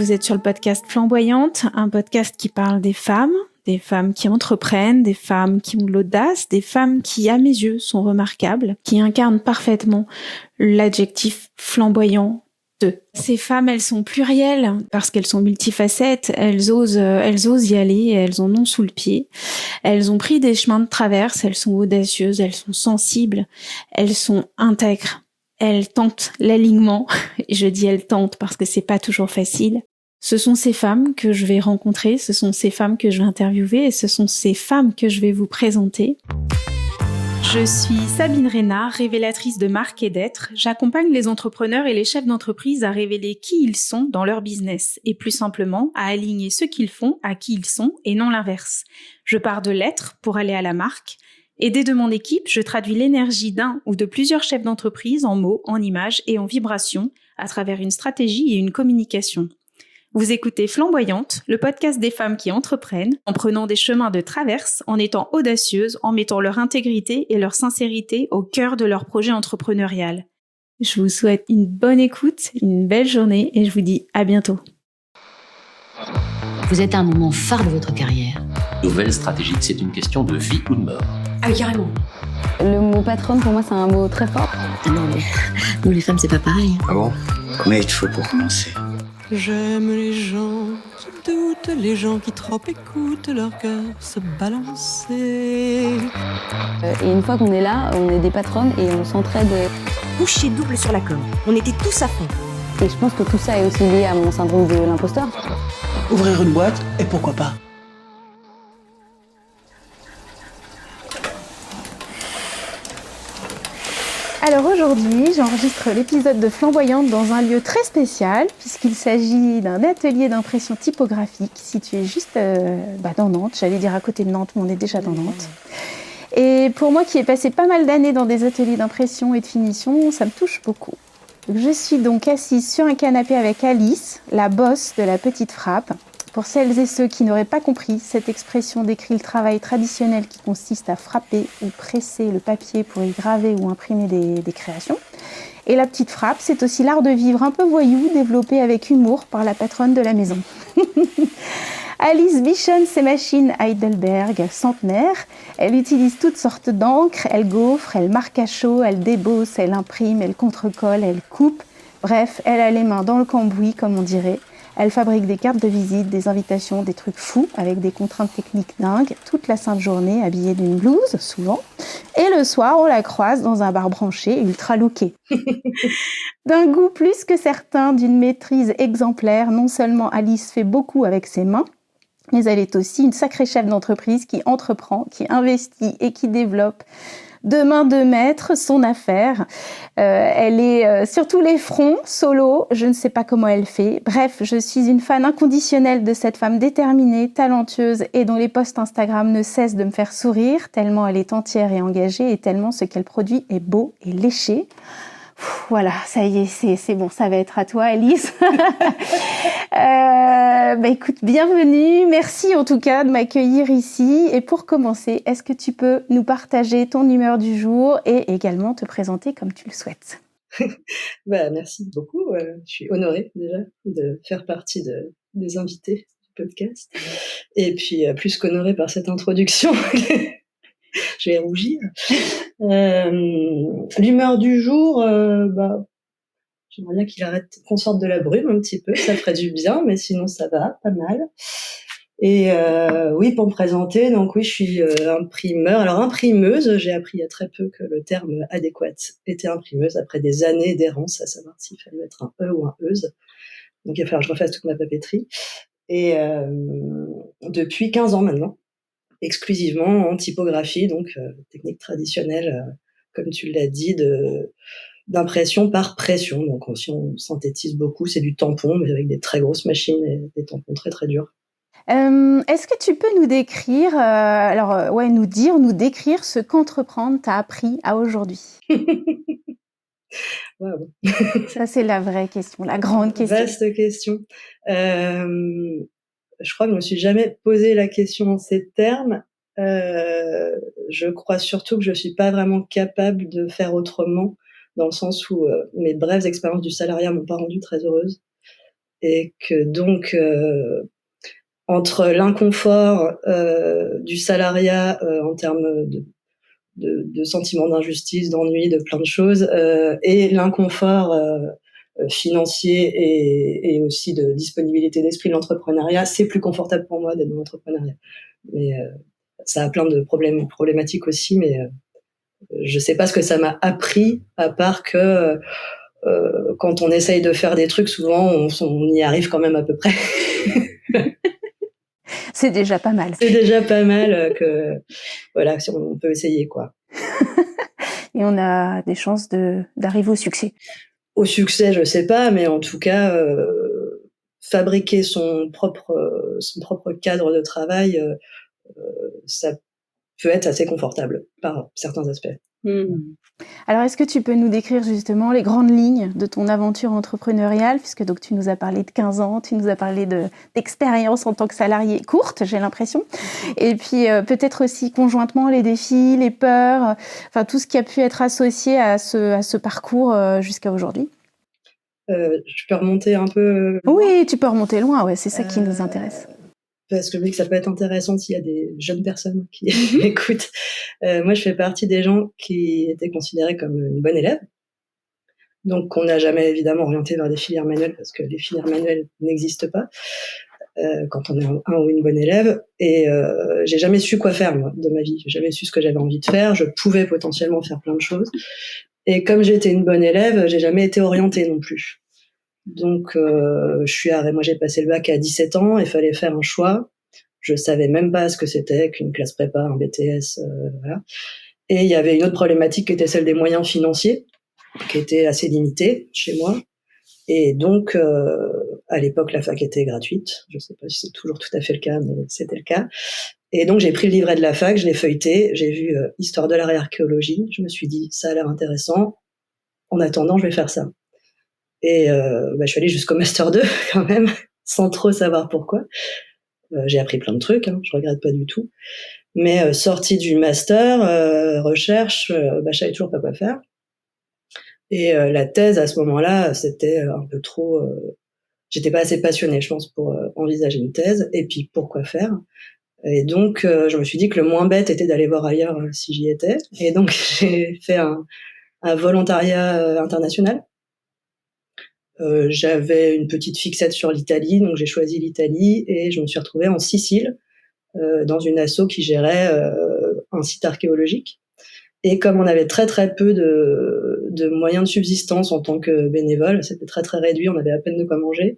vous êtes sur le podcast Flamboyante, un podcast qui parle des femmes qui entreprennent, des femmes qui ont de l'audace, des femmes qui, à mes yeux, sont remarquables, qui incarnent parfaitement l'adjectif flamboyant d'eux. Ces femmes, elles sont plurielles parce qu'elles sont multifacettes, elles osent y aller, elles en ont sous le pied. Elles ont pris des chemins de traverse, elles sont audacieuses, elles sont sensibles, elles sont intègres. Elles tentent l'alignement, et je dis elles tentent parce que c'est pas toujours facile. Ce sont ces femmes que je vais rencontrer, ce sont ces femmes que je vais interviewer et ce sont ces femmes que je vais vous présenter. Je suis Sabine Reynard, révélatrice de marque et d'être. J'accompagne les entrepreneurs et les chefs d'entreprise à révéler qui ils sont dans leur business et plus simplement à aligner ce qu'ils font à qui ils sont et non l'inverse. Je pars de l'être pour aller à la marque. Aidée de mon équipe, je traduis l'énergie d'un ou de plusieurs chefs d'entreprise en mots, en images et en vibrations à travers une stratégie et une communication. Vous écoutez Flamboyante, le podcast des femmes qui entreprennent, en prenant des chemins de traverse, en étant audacieuses, en mettant leur intégrité et leur sincérité au cœur de leur projet entrepreneurial. Je vous souhaite une bonne écoute, une belle journée et je vous dis à bientôt. Vous êtes à un moment phare de votre carrière. Nouvelle stratégique, c'est une question de vie ou de mort. Ah oui, carrément. Le mot patronne, pour moi, c'est un mot très fort. Ah non, mais nous les femmes, c'est pas pareil. Ah bon? Combien il te faut pour commencer? J'aime les gens qui doutent, les gens qui trop écoutent leur cœur se balancer. Et une fois qu'on est là, on est des patronnes et on s'entraide. Coucher double sur la com. On était tous à fond. Et je pense que tout ça est aussi lié à mon syndrome de l'imposteur. Ouvrir une boîte, et pourquoi pas? Alors aujourd'hui, j'enregistre l'épisode de Flamboyante dans un lieu très spécial puisqu'il s'agit d'un atelier d'impression typographique situé juste dans Nantes. J'allais dire à côté de Nantes, mais on est déjà dans Nantes. Et pour moi qui ai passé pas mal d'années dans des ateliers d'impression et de finition, ça me touche beaucoup. Je suis donc assise sur un canapé avec Alice, la boss de la petite frappe. Pour celles et ceux qui n'auraient pas compris, cette expression décrit le travail traditionnel qui consiste à frapper ou presser le papier pour y graver ou imprimer des créations. Et la petite frappe, c'est aussi l'art de vivre un peu voyou, développé avec humour par la patronne de la maison. Alice bichonne ses machines Heidelberg centenaires. Elle utilise toutes sortes d'encre, elle gaufre, elle marque à chaud, elle débosse, elle imprime, elle contrecolle, elle coupe. Bref, elle a les mains dans le cambouis, comme on dirait. Elle fabrique des cartes de visite, des invitations, des trucs fous avec des contraintes techniques dingues, toute la sainte journée habillée d'une blouse, souvent. Et le soir, on la croise dans un bar branché ultra looké. D'un goût plus que certain, d'une maîtrise exemplaire, non seulement Alice fait beaucoup avec ses mains, mais elle est aussi une sacrée chef d'entreprise qui entreprend, qui investit et qui développe de main de maître son affaire. Elle est sur tous les fronts, solo, je ne sais pas comment elle fait. Bref, je suis une fan inconditionnelle de cette femme déterminée, talentueuse et dont les posts Instagram ne cessent de me faire sourire, tellement elle est entière et engagée et tellement ce qu'elle produit est beau et léché. Voilà, ça y est, c'est bon, ça va être à toi, Alice. Écoute, bienvenue. Merci en tout cas de m'accueillir ici. Et pour commencer, est-ce que tu peux nous partager ton humeur du jour et également te présenter comme tu le souhaites? Merci beaucoup. Je suis honorée déjà de faire partie des invités du podcast. Et puis, plus qu'honorée par cette introduction. Je vais rougir. L'humeur du jour, j'aimerais bien qu'on sorte de la brume un petit peu, ça ferait du bien, mais sinon ça va, pas mal. Et oui, pour me présenter, donc oui, je suis imprimeur. Alors imprimeuse, j'ai appris il y a très peu que le terme adéquat était imprimeuse après des années d'errance, à savoir s'il fallait mettre un E ou un Euse. Donc il va falloir que je refasse toute ma papeterie. Et depuis 15 ans maintenant, exclusivement en typographie, donc technique traditionnelle, comme tu l'as dit, d'impression par pression. Donc si on synthétise beaucoup, c'est du tampon, mais avec des très grosses machines et des tampons très très durs. Est-ce que tu peux nous décrire, nous décrire ce qu'entreprendre t'a appris à aujourd'hui? Wow. Ça, c'est la vraie question, la grande question. Vaste question. Je crois que je me suis jamais posé la question en ces termes. Je crois surtout que je suis pas vraiment capable de faire autrement, dans le sens où mes brèves expériences du salariat m'ont pas rendue très heureuse. et que donc entre l'inconfort du salariat en termes de sentiment d'injustice, d'ennui, de plein de choses, et l'inconfort financier et aussi de disponibilité d'esprit de l'entrepreneuriat, c'est plus confortable pour moi d'être dans l'entrepreneuriat. Mais ça a plein de problématiques aussi, mais je sais pas ce que ça m'a appris, à part que quand on essaye de faire des trucs, souvent on y arrive quand même à peu près. C'est déjà pas mal. C'est déjà pas mal que voilà, si on peut essayer quoi. Et on a des chances d'arriver au succès. Au succès, je sais pas, mais en tout cas, fabriquer son propre cadre de travail, ça peut être assez confortable par certains aspects. Alors, est-ce que tu peux nous décrire justement les grandes lignes de ton aventure entrepreneuriale, puisque donc tu nous as parlé de 15 ans, tu nous as parlé d'expérience en tant que salarié courte, j'ai l'impression, et puis peut-être aussi conjointement les défis, les peurs, enfin tout ce qui a pu être associé à ce parcours jusqu'à aujourd'hui. Je peux remonter un peu loin. Oui, tu peux remonter loin, ouais, c'est ça qui nous intéresse. Parce que je me dis que ça peut être intéressant s'il y a des jeunes personnes qui écoutent. Moi, je fais partie des gens qui étaient considérés comme une bonne élève. Donc, qu'on n'a jamais évidemment orienté vers des filières manuelles parce que les filières manuelles n'existent pas quand on est un ou une bonne élève. Et j'ai jamais su quoi faire, moi, de ma vie. J'ai jamais su ce que j'avais envie de faire. Je pouvais potentiellement faire plein de choses. Et comme j'étais une bonne élève, j'ai jamais été orientée non plus. Donc, moi, j'ai passé le bac à 17 ans, il fallait faire un choix. Je savais même pas ce que c'était qu'une classe prépa, un BTS, voilà. Et il y avait une autre problématique qui était celle des moyens financiers, qui était assez limitée chez moi. Et donc, à l'époque, la fac était gratuite. Je sais pas si c'est toujours tout à fait le cas, mais c'était le cas. Et donc, j'ai pris le livret de la fac, je l'ai feuilleté, j'ai vu Histoire de l'art et archéologie. Je me suis dit, ça a l'air intéressant. En attendant, je vais faire ça. Et je suis allée jusqu'au Master 2 quand même, sans trop savoir pourquoi. J'ai appris plein de trucs, je regrette pas du tout. Mais sortie du Master, recherche, je savais toujours pas quoi faire. Et la thèse, à ce moment-là, c'était un peu trop... j'étais pas assez passionnée, je pense, pour envisager une thèse. Et puis, pourquoi faire ? Et donc, je me suis dit que le moins bête était d'aller voir ailleurs si j'y étais. Et donc, j'ai fait un volontariat international. J'avais une petite fixette sur l'Italie, donc j'ai choisi l'Italie et je me suis retrouvée en Sicile dans une asso qui gérait un site archéologique. Et comme on avait très très peu de moyens de subsistance en tant que bénévole, c'était très très réduit, on avait à peine de quoi manger.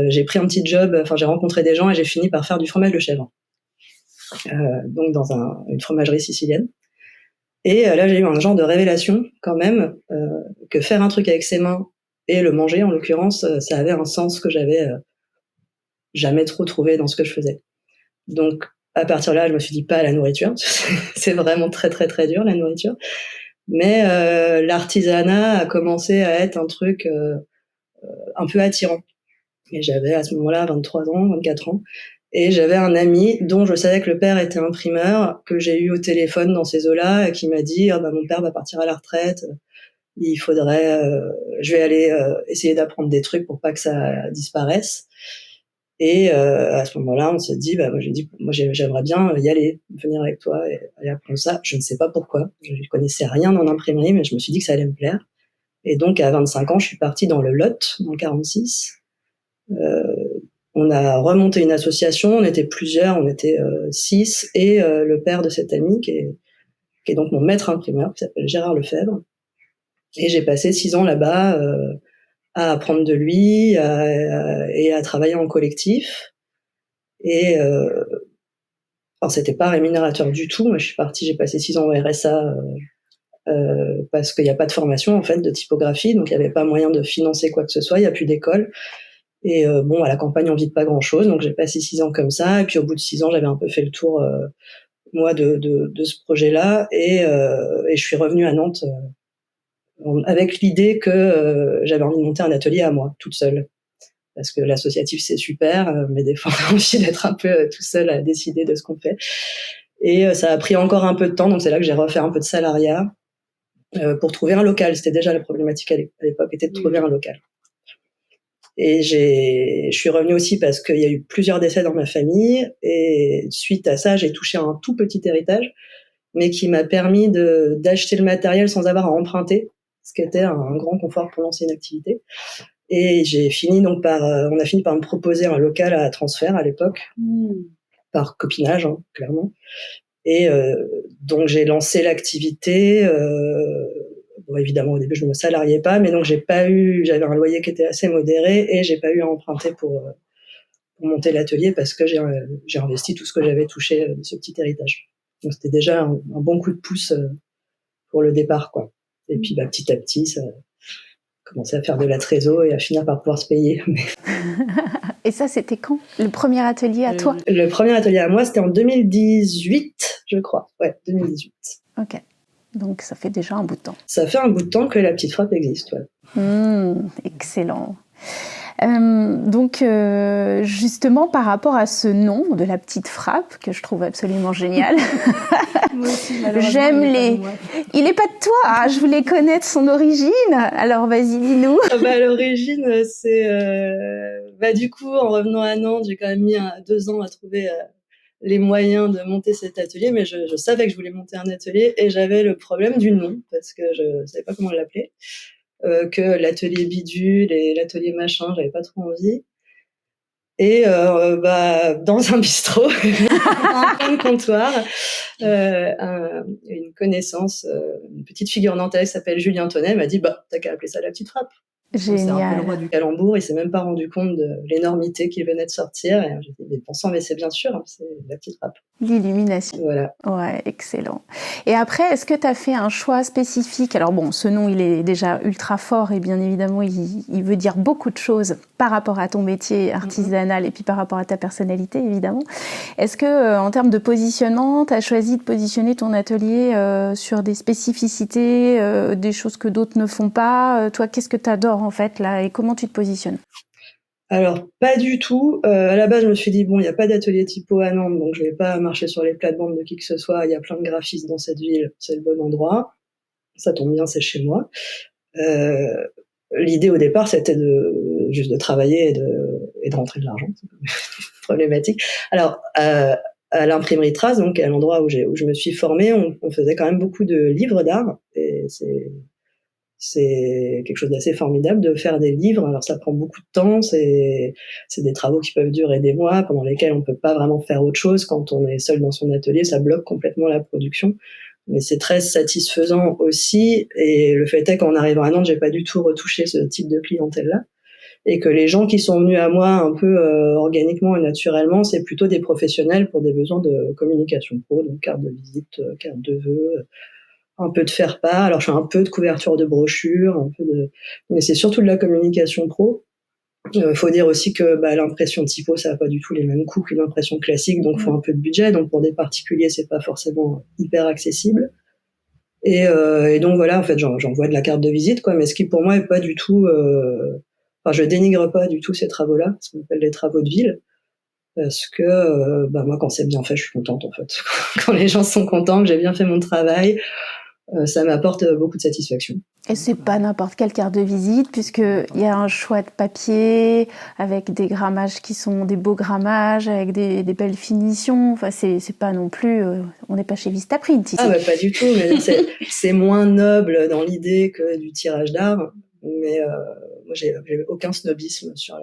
J'ai pris un petit job, j'ai rencontré des gens et j'ai fini par faire du fromage de chèvre, donc dans une fromagerie sicilienne. Et là j'ai eu un genre de révélation quand même que faire un truc avec ses mains et le manger, en l'occurrence, ça avait un sens que j'avais jamais trop trouvé dans ce que je faisais. Donc, à partir de là, je me suis dit pas la nourriture. C'est vraiment très, très, très dur, la nourriture. Mais l'artisanat a commencé à être un truc un peu attirant. Et j'avais à ce moment-là 23 ans, 24 ans. Et j'avais un ami dont je savais que le père était imprimeur, que j'ai eu au téléphone dans ces eaux-là, et qui m'a dit mon père va partir à la retraite. Il faudrait, je vais aller essayer d'apprendre des trucs pour pas que ça disparaisse. Et à ce moment-là, on s'est dit, moi j'aimerais bien y aller, venir avec toi et aller apprendre ça. Je ne sais pas pourquoi, je ne connaissais rien en imprimerie, mais je me suis dit que ça allait me plaire. Et donc à 25 ans, je suis partie dans le Lot, dans le 46. On a remonté une association, on était plusieurs, on était 6, et le père de cet ami, qui est donc mon maître imprimeur, qui s'appelle Gérard Lefebvre. Et j'ai passé 6 ans là-bas à apprendre de lui et à travailler en collectif. Et alors c'était pas rémunérateur du tout. Moi, j'ai passé 6 ans au RSA parce qu'il n'y a pas de formation en fait de typographie, donc il n'y avait pas moyen de financer quoi que ce soit. Il n'y a plus d'école. Et à la campagne, on vit pas grand-chose, donc j'ai passé 6 ans comme ça. Et puis au bout de 6 ans, j'avais un peu fait le tour moi de ce projet-là, et je suis revenue à Nantes. Avec l'idée que j'avais envie de monter un atelier à moi, toute seule. Parce que l'associatif, c'est super, mais des fois, on a envie d'être un peu tout seul à décider de ce qu'on fait. Et ça a pris encore un peu de temps, donc c'est là que j'ai refait un peu de salariat pour trouver un local. C'était déjà la problématique à l'époque, était de trouver un local. Et je suis revenue aussi parce qu'il y a eu plusieurs décès dans ma famille. Et suite à ça, j'ai touché un tout petit héritage, mais qui m'a permis d'acheter le matériel sans avoir à emprunter, ce qui était un grand confort pour lancer une activité. Et on a fini par me proposer un local à transfert à l'époque, par copinage, hein, clairement. Et donc j'ai lancé l'activité. Bon, évidemment, au début, je ne me salariais pas, mais donc j'avais un loyer qui était assez modéré et j'ai pas eu à emprunter pour monter l'atelier parce que j'ai investi tout ce que j'avais touché de ce petit héritage. Donc c'était déjà un bon coup de pouce pour le départ, quoi. Et puis petit à petit, ça a commencé à faire de la trésor et à finir par pouvoir se payer. Et ça, c'était quand? Le premier atelier à toi? Le premier atelier à moi, c'était en 2018, je crois. Ouais, 2018. Ok. Donc, ça fait déjà un bout de temps. Ça fait un bout de temps que la petite frappe existe, ouais. Excellent. Donc, justement, par rapport à ce nom de la petite frappe, que je trouve absolument génial, Moi aussi, j'aime Il est pas de toi, je voulais connaître son origine. Alors, vas-y, dis-nous. À l'origine, c'est... du coup, en revenant à Nantes, j'ai quand même mis 2 ans à trouver les moyens de monter cet atelier, mais je savais que je voulais monter un atelier et j'avais le problème du nom, parce que je savais pas comment l'appeler. Que l'atelier bidule et l'atelier machin, j'avais pas trop envie. Et dans un bistrot, un coin de comptoir, une connaissance, une petite figure nantaise qui s'appelle Julien Tonnet m'a dit t'as qu'à appeler ça la petite frappe. Génial. C'est un peu le roi du calembour, il s'est même pas rendu compte de l'énormité qui venait de sortir. Et j'ai dit, mais c'est bien sûr, hein, c'est la petite frappe. L'illumination. Voilà. Ouais, excellent. Et après, est-ce que tu as fait un choix spécifique? Alors bon, ce nom, il est déjà ultra fort et bien évidemment, il veut dire beaucoup de choses par rapport à ton métier artisanal et puis par rapport à ta personnalité, évidemment. Est-ce que, en termes de positionnement, tu as choisi de positionner ton atelier sur des spécificités, des choses que d'autres ne font pas? Toi, qu'est-ce que tu adores en fait là et comment tu te positionnes? Alors, pas du tout. À la base, je me suis dit, il n'y a pas d'atelier typo à Nantes, donc je vais pas marcher sur les plates-bandes de qui que ce soit. Il y a plein de graphistes dans cette ville, c'est le bon endroit. Ça tombe bien, c'est chez moi. L'idée au départ, c'était juste de travailler et de rentrer de l'argent. C'est problématique. Alors, à l'imprimerie Trace, donc à l'endroit où je me suis formée, on faisait quand même beaucoup de livres d'art, et c'est quelque chose d'assez formidable de faire des livres. Alors ça prend beaucoup de temps, c'est des travaux qui peuvent durer des mois, pendant lesquels on peut pas vraiment faire autre chose. Quand on est seul dans son atelier, ça bloque complètement la production. Mais c'est très satisfaisant aussi. Et le fait est qu'en arrivant à Nantes, j'ai pas du tout retouché ce type de clientèle-là. Et que les gens qui sont venus à moi un peu organiquement et naturellement, c'est plutôt des professionnels pour des besoins de communication pro, donc carte de visite, carte de vœux, un peu de faire-part. Alors, je fais un peu de couverture de brochures, mais c'est surtout de la communication pro. Faut dire aussi que l'impression typo, ça n'a pas du tout les mêmes coûts qu'une impression classique, donc faut un peu de budget. Donc, pour des particuliers, c'est pas forcément hyper accessible. Et donc, voilà, en fait, j'envoie de la carte de visite, quoi, mais ce qui, pour moi, est pas du tout... je dénigre pas du tout ces travaux-là, ce qu'on appelle les travaux de ville. Parce que, moi, quand c'est bien fait, je suis contente, en fait. Quand les gens sont contents, que j'ai bien fait mon travail, ça m'apporte beaucoup de satisfaction. Et c'est pas n'importe quelle carte de visite, puisqu'il y a un choix de papier, avec des grammages qui sont des beaux grammages, avec des belles finitions. Enfin, c'est pas non plus... on n'est pas chez Vistaprint ici. Ah, pas du tout, mais c'est moins noble dans l'idée que du tirage d'art. Mais moi, j'ai aucun snobisme sur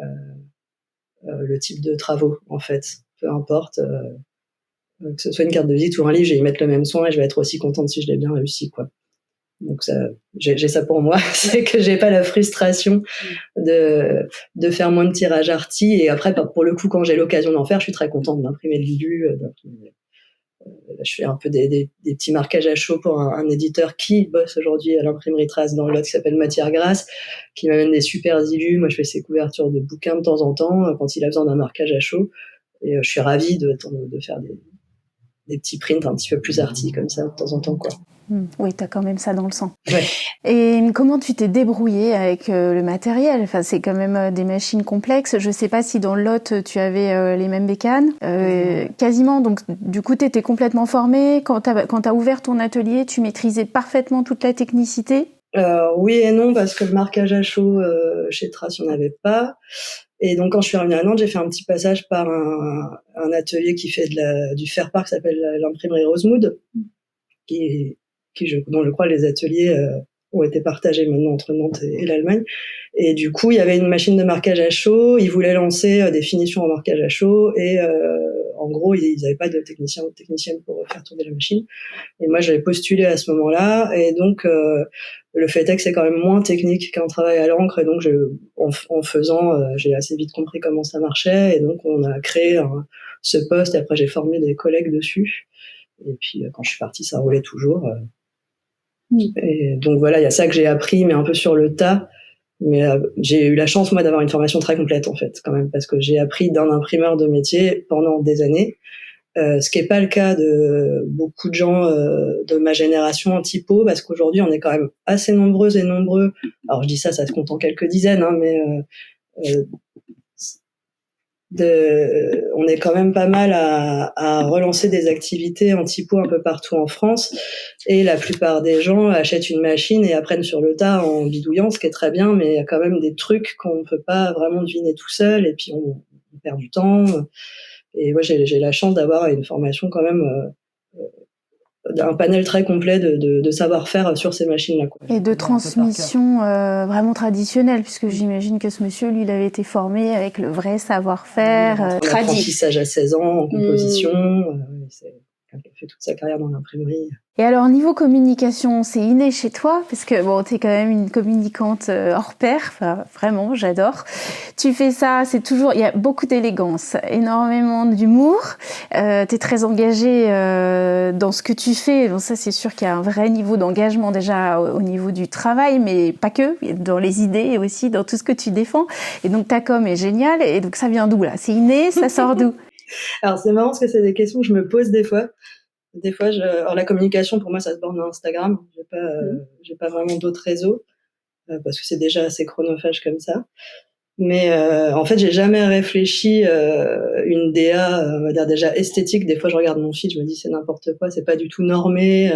le type de travaux, en fait. Peu importe... que ce soit une carte de visite ou un livre, je vais y mettre le même soin et je vais être aussi contente si je l'ai bien réussi, quoi. Donc ça, j'ai ça pour moi, c'est que j'ai pas la frustration de faire moins de tirage arty. Et après, pour le coup, quand j'ai l'occasion d'en faire, je suis très contente d'imprimer le visu. Je fais un peu des petits marquages à chaud pour un éditeur qui bosse aujourd'hui à l'imprimerie Trace dans le Lot, qui s'appelle Matière Grasse, qui m'amène des super illus. Moi, je fais ses couvertures de bouquins de temps en temps quand il a besoin d'un marquage à chaud. Et je suis ravie de faire des petits prints un petit peu plus arty comme ça de temps en temps, quoi. Oui, t'as quand même ça dans le sang. Ouais. Et comment tu t'es débrouillée avec le matériel? Enfin, c'est quand même des machines complexes. Je sais pas si dans le Lot tu avais les mêmes bécanes. Quasiment. Donc, du coup, t'étais complètement formée. Quand t'as ouvert ton atelier, tu maîtrisais parfaitement toute la technicité. Oui et non, parce que le marquage à chaud, chez Trace, il n'y en avait pas. Et donc, quand je suis revenue à Nantes, j'ai fait un petit passage par un atelier qui fait du faire-part, qui s'appelle l'imprimerie Rosemood, dont je crois les ateliers ont été partagés maintenant entre Nantes et l'Allemagne. Et du coup, il y avait une machine de marquage à chaud. Ils voulaient lancer des finitions en marquage à chaud. Et en gros, ils n'avaient pas de technicien ou de technicienne pour faire tourner la machine. Et moi, j'avais postulé à ce moment-là. Et donc, le fait est que c'est quand même moins technique qu'un travail à l'encre. Et donc, en faisant, j'ai assez vite compris comment ça marchait. Et donc, on a créé ce poste. Et après, j'ai formé des collègues dessus. Et puis, quand je suis partie, ça roulait toujours. Et donc, voilà, il y a ça que j'ai appris, mais un peu sur le tas. Mais j'ai eu la chance, moi, d'avoir une formation très complète, en fait, quand même, parce que j'ai appris d'un imprimeur de métier pendant des années. Ce qui n'est pas le cas de beaucoup de gens de ma génération en typo, parce qu'aujourd'hui, on est quand même assez nombreuses et nombreux. Alors, je dis ça se compte en quelques dizaines, hein, mais on est quand même pas mal à relancer des activités en typo un peu partout en France. Et la plupart des gens achètent une machine et apprennent sur le tas en bidouillant, ce qui est très bien, mais il y a quand même des trucs qu'on ne peut pas vraiment deviner tout seul, et puis on perd du temps. Et moi, j'ai la chance d'avoir une formation quand même, un panel très complet de savoir-faire sur ces machines-là, quoi. Et de transmission vraiment traditionnelle, puisque j'imagine que ce monsieur, lui, il avait été formé avec le vrai savoir-faire tradit. Apprentissage à 16 ans en composition. C'est quelqu'un qui a fait toute sa carrière dans l'imprimerie. Et alors, niveau communication, c'est inné chez toi, parce que bon, t'es quand même une communicante hors pair, enfin, vraiment, j'adore. Tu fais ça, il y a beaucoup d'élégance, énormément d'humour, t'es très engagée dans ce que tu fais. Bon, ça, c'est sûr qu'il y a un vrai niveau d'engagement déjà au niveau du travail, mais pas que, dans les idées et aussi dans tout ce que tu défends. Et donc, ta com est géniale, et donc ça vient d'où, là? C'est inné, ça sort d'où? Alors, c'est marrant parce que c'est des questions que je me pose des fois. Alors la communication pour moi ça se borne à Instagram. J'ai pas vraiment d'autres réseaux parce que c'est déjà assez chronophage comme ça. Mais en fait j'ai jamais réfléchi une DA, on va dire déjà esthétique. Des fois je regarde mon feed, je me dis c'est n'importe quoi, c'est pas du tout normé.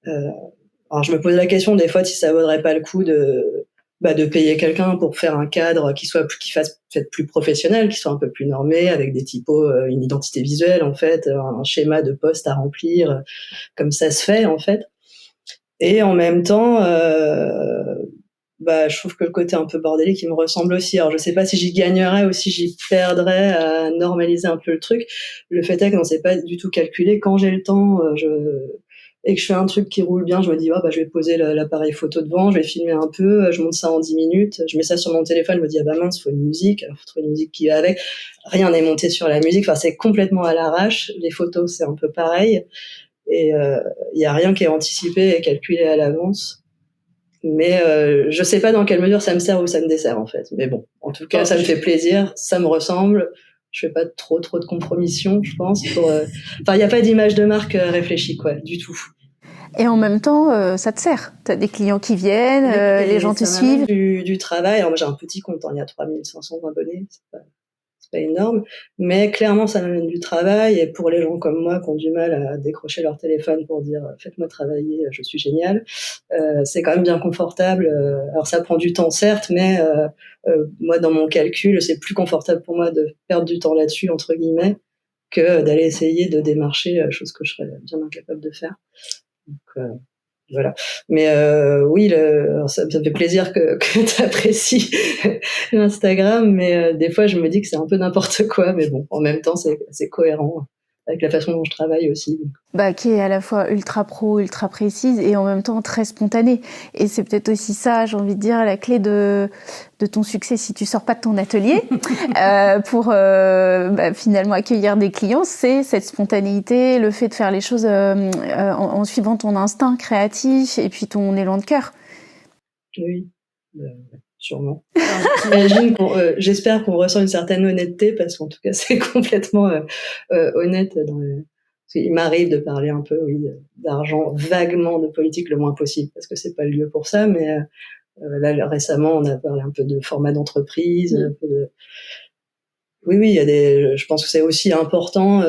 Alors je me pose la question des fois si ça vaudrait pas le coup de payer quelqu'un pour faire un cadre qui fasse peut-être plus professionnel, qui soit un peu plus normé, avec des typos, une identité visuelle en fait, un schéma de poste à remplir, comme ça se fait en fait. Et en même temps, je trouve que le côté un peu bordélique, il me ressemble aussi. Alors je sais pas si j'y gagnerais ou si j'y perdrais à normaliser un peu le truc. Le fait est que non, c'est pas du tout calculé. Quand j'ai le temps, et que je fais un truc qui roule bien, je me dis je vais poser l'appareil photo devant, je vais filmer un peu, je monte ça en 10 minutes, je mets ça sur mon téléphone, je me dis mince, faut une musique, alors faut trouver une musique qui va avec. Rien n'est monté sur la musique, enfin c'est complètement à l'arrache. Les photos c'est un peu pareil, et il y a rien qui est anticipé et calculé à l'avance. Mais je sais pas dans quelle mesure ça me sert ou ça me dessert en fait. Mais bon, en tout cas ça me fait plaisir, ça me ressemble. Je fais pas trop de compromissions, je pense. Enfin, il y a pas d'image de marque réfléchie, quoi, du tout. Et en même temps, ça te sert. T'as des clients qui viennent, les gens te suivent. Du travail. Alors moi, j'ai un petit compte, il y a 3500 abonnés, c'est pas énorme. Mais clairement, ça m'amène du travail. Et pour les gens comme moi qui ont du mal à décrocher leur téléphone pour dire « faites-moi travailler, je suis génial », c'est quand même bien confortable. Alors ça prend du temps, certes, mais moi, dans mon calcul, c'est plus confortable pour moi de perdre du temps là-dessus, entre guillemets, que d'aller essayer de démarcher, chose que je serais bien incapable de faire. Donc, voilà. Mais oui, ça me fait plaisir que tu apprécies l'Instagram, mais des fois je me dis que c'est un peu n'importe quoi, mais bon, en même temps c'est cohérent avec la façon dont je travaille aussi. Qui est à la fois ultra pro, ultra précise et en même temps très spontanée. Et c'est peut-être aussi ça, j'ai envie de dire, la clé de ton succès si tu sors pas de ton atelier pour finalement accueillir des clients, c'est cette spontanéité, le fait de faire les choses en suivant ton instinct créatif et puis ton élan de cœur. Oui, sûrement. J'espère qu'on ressent une certaine honnêteté parce qu'en tout cas c'est complètement honnête il m'arrive de parler un peu, d'argent, vaguement de politique le moins possible, parce que c'est pas le lieu pour ça, mais là, récemment, on a parlé un peu de format d'entreprise, un peu de... Oui, je pense que c'est aussi important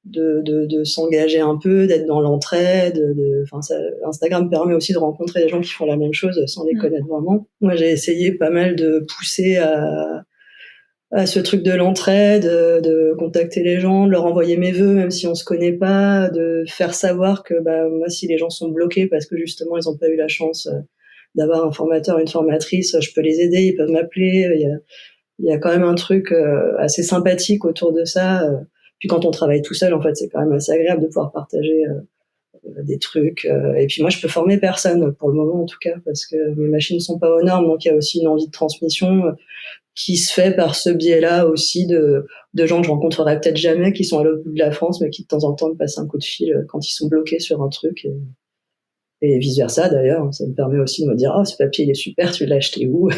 de s'engager un peu, d'être dans l'entraide. Instagram permet aussi de rencontrer des gens qui font la même chose sans les connaître vraiment. Moi, j'ai essayé pas mal de pousser à ce truc de l'entraide, de contacter les gens, de leur envoyer mes vœux, même si on se connaît pas, de faire savoir que moi, si les gens sont bloqués parce que justement ils ont pas eu la chance d'avoir un formateur, une formatrice, je peux les aider, ils peuvent m'appeler. Il y a quand même un truc assez sympathique autour de ça. Puis quand on travaille tout seul, en fait, c'est quand même assez agréable de pouvoir partager des trucs. Et puis moi, je peux former personne pour le moment, en tout cas, parce que mes machines sont pas aux normes, donc il y a aussi une envie de transmission qui se fait par ce biais-là aussi de gens que je rencontrerai peut-être jamais, qui sont à l'autre bout de la France, mais qui de temps en temps me passent un coup de fil quand ils sont bloqués sur un truc. Et vice versa d'ailleurs, ça me permet aussi de me dire ce papier il est super, tu l'as acheté où?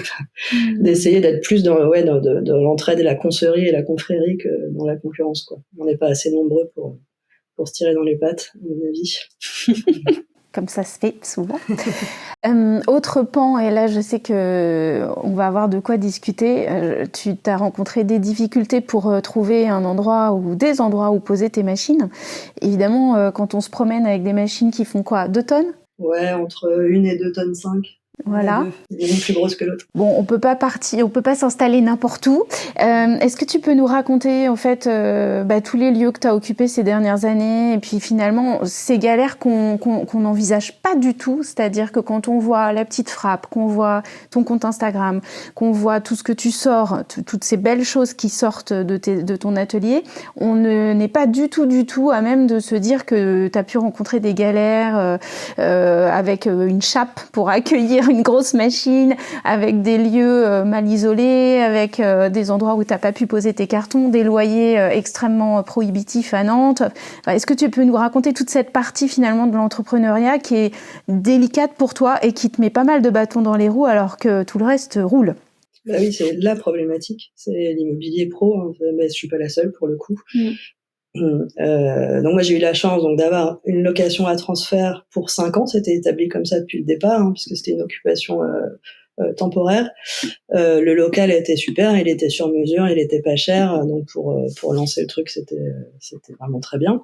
D'essayer d'être plus dans l'entraide et la concerie et la confrérie que dans la concurrence, quoi. On n'est pas assez nombreux pour se tirer dans les pattes, à mon avis. Comme ça se fait souvent. Autre pan, et là je sais qu'on va avoir de quoi discuter, tu as rencontré des difficultés pour trouver un endroit ou des endroits où poser tes machines. Évidemment, quand on se promène avec des machines qui font quoi, 2 tonnes? Ouais, entre 1 et 2 tonnes 5. Voilà. L'une plus grosse que l'autre. Bon, on peut pas s'installer n'importe où. Est-ce que tu peux nous raconter en fait tous les lieux que tu as occupés ces dernières années et puis finalement ces galères qu'on n'envisage pas du tout, c'est-à-dire que quand on voit la petite frappe, qu'on voit ton compte Instagram, qu'on voit tout ce que tu sors, toutes ces belles choses qui sortent de ton atelier, on n'est pas du tout à même de se dire que tu as pu rencontrer des galères avec une chape pour accueillir une grosse machine, avec des lieux mal isolés, avec des endroits où tu n'as pas pu poser tes cartons, des loyers extrêmement prohibitifs à Nantes. Enfin, est-ce que tu peux nous raconter toute cette partie finalement de l'entrepreneuriat qui est délicate pour toi et qui te met pas mal de bâtons dans les roues alors que tout le reste roule? Oui, c'est la problématique, c'est l'immobilier pro, hein. Mais je suis pas la seule pour le coup. Donc moi j'ai eu la chance d'avoir une location à transfert pour 5 ans, c'était établi comme ça depuis le départ, puisque c'était une occupation temporaire. Le local était super, il était sur mesure, il était pas cher, donc pour lancer le truc c'était vraiment très bien.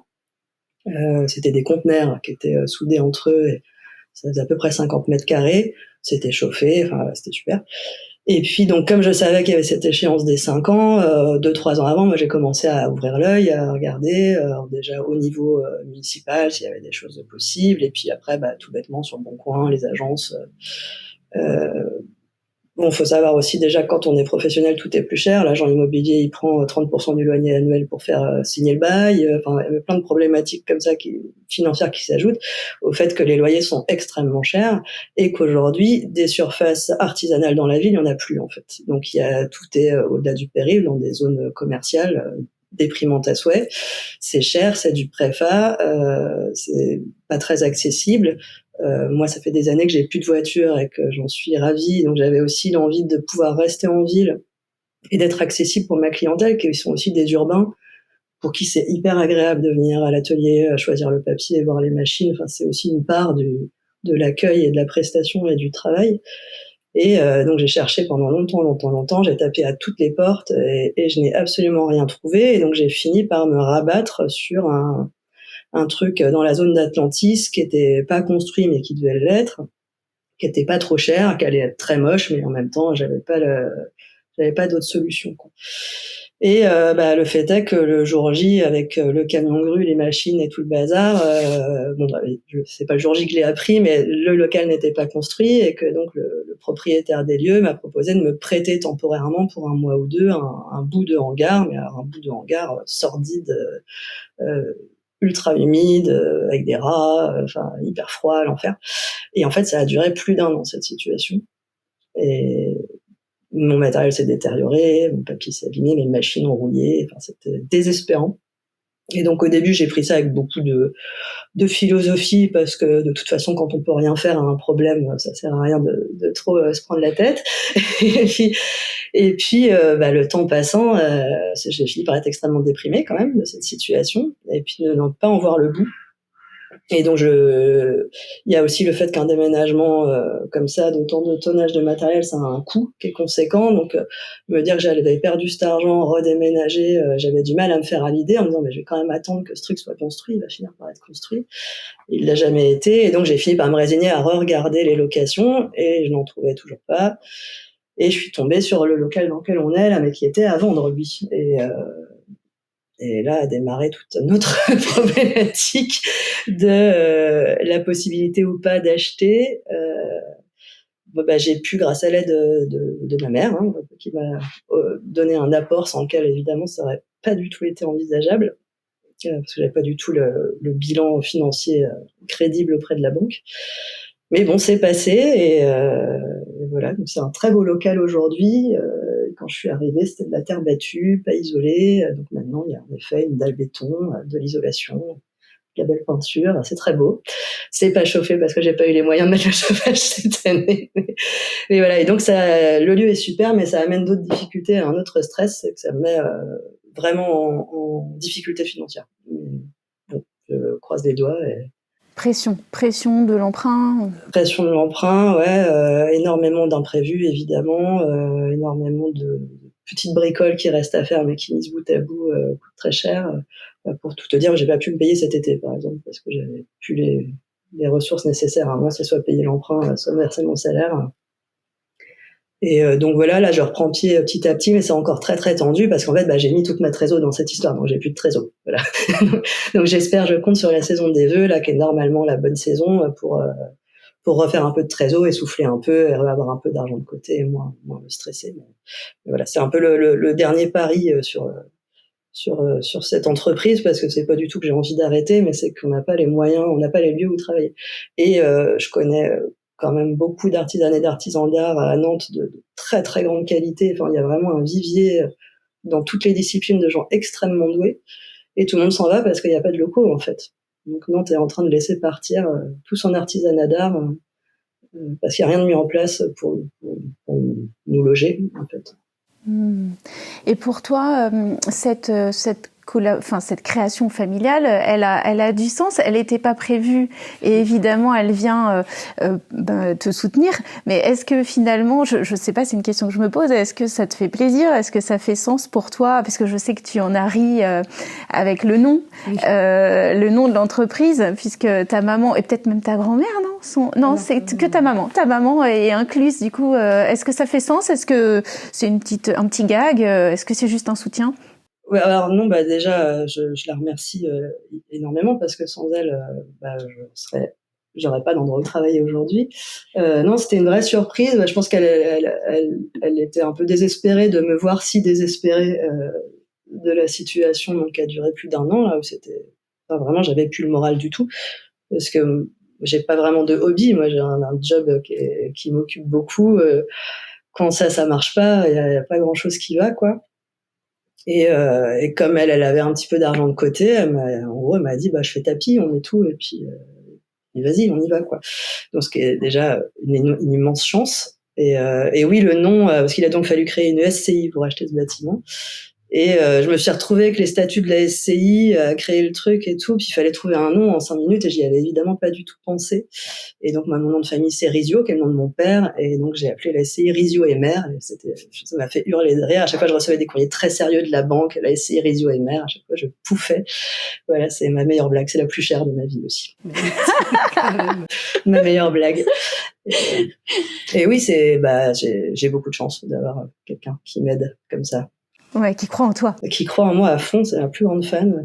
C'était des conteneurs qui étaient soudés entre eux, et ça faisait à peu près 50 mètres carrés, c'était chauffé, c'était super. Et puis, donc, comme je savais qu'il y avait cette échéance des 5 ans, 2-3 ans avant, moi, j'ai commencé à ouvrir l'œil, à regarder, déjà au niveau municipal, s'il y avait des choses possibles. Et puis après, tout bêtement, sur Boncoin, les agences. Bon, faut savoir aussi déjà quand on est professionnel, tout est plus cher. L'agent immobilier, il prend 30% du loyer annuel pour faire signer le bail. Il y a plein de problématiques comme ça financières qui s'ajoutent au fait que les loyers sont extrêmement chers et qu'aujourd'hui, des surfaces artisanales dans la ville, il n'y en a plus en fait. Donc tout est au-delà du péril, dans des zones commerciales déprimantes à souhait. C'est cher, c'est du préfa, c'est pas très accessible. Moi, ça fait des années que j'ai plus de voiture et que j'en suis ravie. Donc, j'avais aussi l'envie de pouvoir rester en ville et d'être accessible pour ma clientèle, qui sont aussi des urbains, pour qui c'est hyper agréable de venir à l'atelier, choisir le papier, voir les machines. Enfin, c'est aussi une part de l'accueil et de la prestation et du travail. Et donc, j'ai cherché pendant longtemps. J'ai tapé à toutes les portes et je n'ai absolument rien trouvé. Et donc, j'ai fini par me rabattre sur un truc dans la zone d'Atlantis qui était pas construit mais qui devait l'être, qui était pas trop cher, qui allait être très moche, mais en même temps j'avais pas d'autre solution, quoi. Et le fait est que le jour J, avec le camion grue, les machines et tout le bazar, c'est pas le jour J que je l'ai appris, mais le local n'était pas construit et que donc le propriétaire des lieux m'a proposé de me prêter temporairement pour 1 mois ou 2 un bout de hangar, mais alors un bout de hangar sordide, ultra humide, avec des rats, hyper froid, l'enfer. Et en fait, ça a duré plus d'1 an, cette situation. Et mon matériel s'est détérioré, mon papier s'est abîmé, mes machines ont rouillé, c'était désespérant. Et donc, au début, j'ai pris ça avec beaucoup de philosophie, parce que de toute façon, quand on peut rien faire à un problème, ça sert à rien de trop se prendre la tête. Et puis, le temps passant, j'ai fini par être extrêmement déprimée quand même de cette situation, et puis de ne pas en voir le bout. Et donc il y a aussi le fait qu'un déménagement comme ça, d'autant de tonnage de matériel, ça a un coût qui est conséquent. Donc me dire que j'avais perdu cet argent, redéménager, j'avais du mal à me faire à l'idée en me disant mais je vais quand même attendre que ce truc soit construit, il va finir par être construit. Il l'a jamais été, et donc j'ai fini par me résigner à re-regarder les locations, et je n'en trouvais toujours pas. Et je suis tombée sur le local dans lequel on est là, mais qui était à vendre lui. Et là a démarré toute notre problématique de la possibilité ou pas d'acheter. J'ai pu, grâce à l'aide de ma mère, qui m'a donné un apport sans lequel évidemment ça aurait pas du tout été envisageable, parce que j'avais pas du tout le bilan financier crédible auprès de la banque. Mais bon, c'est passé, et voilà. Donc c'est un très beau local aujourd'hui. Quand je suis arrivée, c'était de la terre battue, pas isolée. Donc maintenant, il y a en effet une dalle béton, de l'isolation, de la belle peinture. C'est très beau. C'est pas chauffé parce que j'ai pas eu les moyens de mettre le chauffage cette année. Mais voilà. Et donc le lieu est super, mais ça amène d'autres difficultés, un autre stress, c'est que ça me met vraiment en difficulté financière. Bon, je croise les doigts. Pression de l'emprunt. Pression de l'emprunt, ouais, énormément d'imprévus évidemment, énormément de petites bricoles qui restent à faire mais qui mises bout à bout coûtent très cher. Pour tout te dire, j'ai pas pu me payer cet été par exemple parce que j'avais plus les ressources nécessaires à moi, c'est soit payer l'emprunt, soit verser mon salaire. Et donc voilà, là je reprends pied petit à petit, mais c'est encore très très tendu parce qu'en fait j'ai mis toute ma trésor dans cette histoire, donc j'ai plus de trésor. Voilà. Donc je compte sur la saison des vœux là, qui est normalement la bonne saison pour refaire un peu de trésor et souffler un peu et avoir un peu d'argent de côté et moins me stresser. Mais voilà, c'est un peu le dernier pari sur cette entreprise, parce que c'est pas du tout que j'ai envie d'arrêter, mais c'est qu'on n'a pas les moyens, on n'a pas les lieux où travailler. Et je connais quand même beaucoup d'artisanes et d'artisans d'art à Nantes de très très grande qualité. Enfin, il y a vraiment un vivier dans toutes les disciplines de gens extrêmement doués, et tout le monde s'en va parce qu'il n'y a pas de locaux en fait. Donc Nantes est en train de laisser partir tout son artisanat d'art parce qu'il n'y a rien de mis en place pour nous loger en fait. Et pour toi, cette création familiale, elle a du sens. Elle n'était pas prévue, et évidemment, elle vient te soutenir. Mais est-ce que finalement, je sais pas, c'est une question que je me pose. Est-ce que ça te fait plaisir? Est-ce que ça fait sens pour toi? Parce que je sais que tu en as ri avec le nom, le nom de l'entreprise, puisque ta maman et peut-être même ta grand-mère, non, c'est que ta maman. Ta maman est incluse. Du coup, est-ce que ça fait sens? Est-ce que c'est un petit gag? Est-ce que c'est juste un soutien? Ouais, alors non, déjà, je la remercie énormément parce que sans elle, j'aurais pas d'endroit où travailler aujourd'hui. Non, c'était une vraie surprise. Je pense qu'elle était un peu désespérée de me voir si désespérée de la situation, donc qui a duré plus d'1 an là où vraiment j'avais plus le moral du tout parce que j'ai pas vraiment de hobby. Moi, j'ai un job qui m'occupe beaucoup. Quand ça marche pas, il y a pas grand chose qui va quoi. Et comme elle avait un petit peu d'argent de côté, elle m'a dit je fais tapis, on met tout et puis vas-y, on y va quoi. Donc ce qui est déjà une immense chance. Et oui, le nom, parce qu'il a donc fallu créer une SCI pour acheter ce bâtiment. Et je me suis retrouvée avec les statuts de la SCI, à créer le truc et tout, puis il fallait trouver un nom en 5 minutes et j'y avais évidemment pas du tout pensé. Et donc mon nom de famille c'est Rizio, qui est le nom de mon père, et donc j'ai appelé la SCI Rizio et Mère, et ça m'a fait hurler de rire. À chaque fois je recevais des courriers très sérieux de la banque, la SCI Rizio et Mère, à chaque fois je pouffais. Voilà, c'est ma meilleure blague, c'est la plus chère de ma vie aussi. Ma meilleure blague. Et oui, j'ai beaucoup de chance d'avoir quelqu'un qui m'aide comme ça. Ouais, qui croit en toi. Qui croit en moi à fond, c'est la plus grande fan.